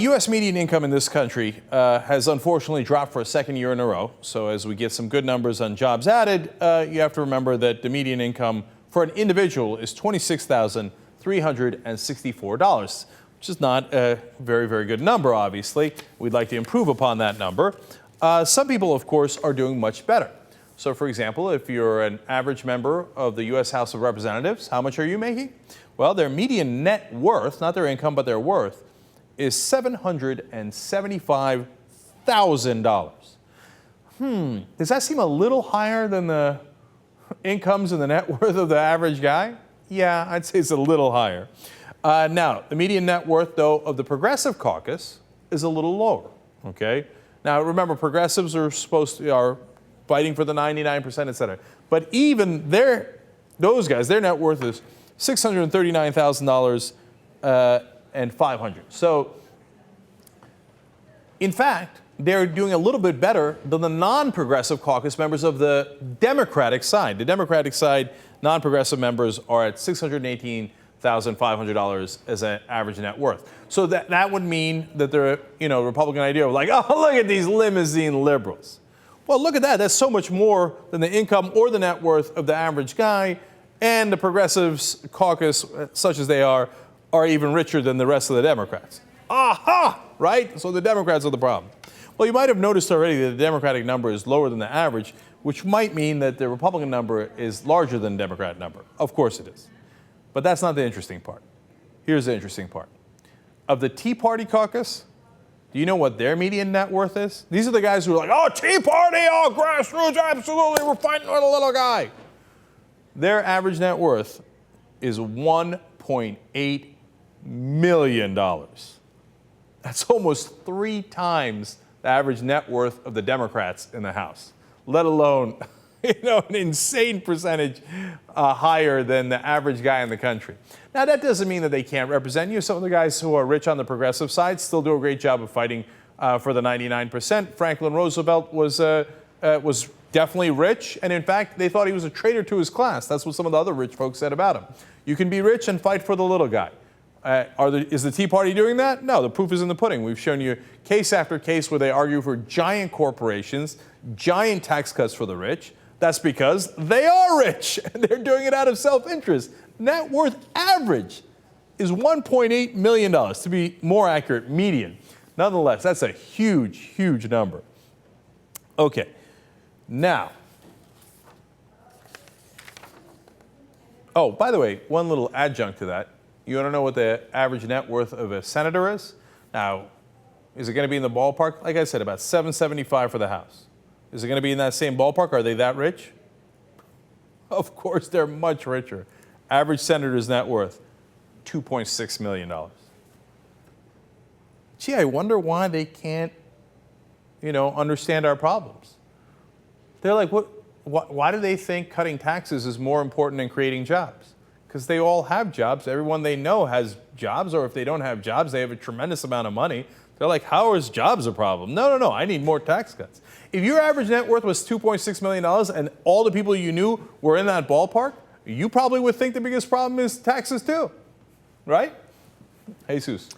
U.S. median income in this country has unfortunately dropped for a second year in a row. So as we get some good numbers on jobs added, you have to remember that the median income for an individual is $26,364, which is not a very, very good number, obviously. We'd like to improve upon that number. Some people, of course, are doing much better. So, for example, if you're an average member of the U.S. House of Representatives, how much are you making? Well, their median net worth, not their income, but their worth, is $775,000. Does that seem a little higher than the incomes and the net worth of the average guy? Yeah, I'd say it's a little higher. Now, the median net worth, though, of the Progressive Caucus is a little lower, okay? Now, remember, progressives are fighting for the 99%, et cetera. But even those guys, their net worth is $639,000 and $500. So, in fact, they're doing a little bit better than the non-progressive caucus members of the Democratic side. The Democratic side, non-progressive members are at $618,500 as an average net worth. So that would mean that the Republican idea of like, oh, look at these limousine liberals. Well, look at that. That's so much more than the income or the net worth of the average guy, and the progressives caucus, such as they are even richer than the rest of the Democrats. Aha! Right? So the Democrats are the problem. Well, you might have noticed already that the Democratic number is lower than the average, which might mean that the Republican number is larger than the Democrat number. Of course it is. But that's not the interesting part. Here's the interesting part. Of the Tea Party caucus, do you know what their median net worth is? These are the guys who are like, oh, Tea Party, oh, grassroots, absolutely, we're fighting with a little guy. Their average net worth is $1.8 million. That's almost 3 times the average net worth of the Democrats in the House, let alone an insane percentage higher than the average guy in the country. Now, that doesn't mean that they can't represent you. Some of the guys who are rich on the progressive side still do a great job of fighting for the 99%. Franklin Roosevelt was definitely rich, and in fact, they thought he was a traitor to his class. That's what some of the other rich folks said about him. You can be rich and fight for the little guy. Is the Tea Party doing that? No, the proof is in the pudding. We've shown you case after case where they argue for giant corporations, giant tax cuts for the rich. That's because they are rich, and they're doing it out of self-interest. Net worth average is $1.8 million, to be more accurate, median. Nonetheless, that's a huge, huge number. Okay. Now, oh, by the way, one little adjunct to that. You want to know what the average net worth of a senator is? Now, is it going to be in the ballpark? Like I said, about $775 for the House. Is it going to be in that same ballpark? Are they that rich? Of course, they're much richer. Average senator's net worth, $2.6 million. Gee, I wonder why they can't, understand our problems. They're like, why do they think cutting taxes is more important than creating jobs? Because they all have jobs. Everyone they know has jobs, or if they don't have jobs, they have a tremendous amount of money. They're like, how is jobs a problem? No, I need more tax cuts. If your average net worth was $2.6 million and all the people you knew were in that ballpark, you probably would think the biggest problem is taxes too, right? Jesus.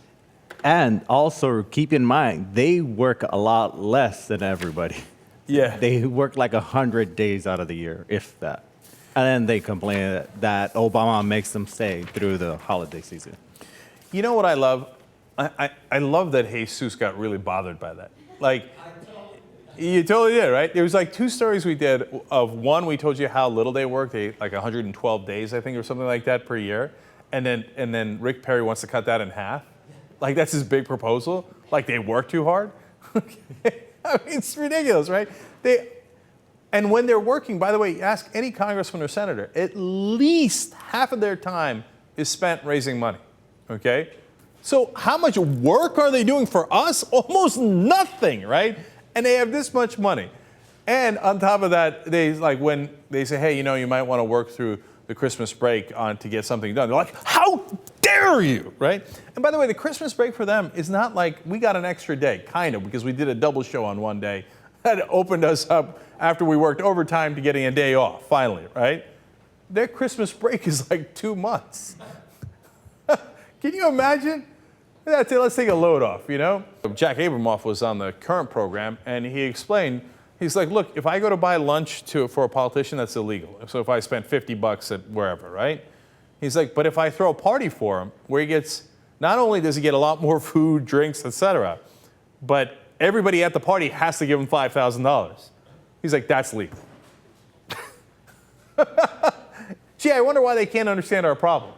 And also keep in mind, they work a lot less than everybody. Yeah. They work like 100 days out of the year, if that. And then they complain that Obama makes them stay through the holiday season. You know what I love? I love that Jesus got really bothered by that. Like, you totally did, right? There was like 2 stories we did. Of one, we told you how little they work. They like 112 days, I think, or something like that per year. And then Rick Perry wants to cut that in half. Like, that's his big proposal. Like, they work too hard. I mean, it's ridiculous, right? And when they're working, by the way, ask any congressman or senator, at least half of their time is spent raising money, okay? So how much work are they doing for us? Almost nothing, right? And they have this much money. And on top of that, when they say, hey, you might want to work through the Christmas break to get something done. They're like, how dare you, right? And by the way, the Christmas break for them is not like we got an extra day, kind of, because we did a double show on one day that opened us up after we worked overtime to getting a day off, finally, right? Their Christmas break is like 2 months. Can you imagine? That's it, let's take a load off, you know? Jack Abramoff was on the current program, and he explained, he's like, look, if I go to buy lunch for a politician, that's illegal. So if I spend $50 at wherever, right? He's like, but if I throw a party for him, where he gets, not only does he get a lot more food, drinks, etc., but everybody at the party has to give him $5,000. He's like, that's legal. Gee, I wonder why they can't understand our problem.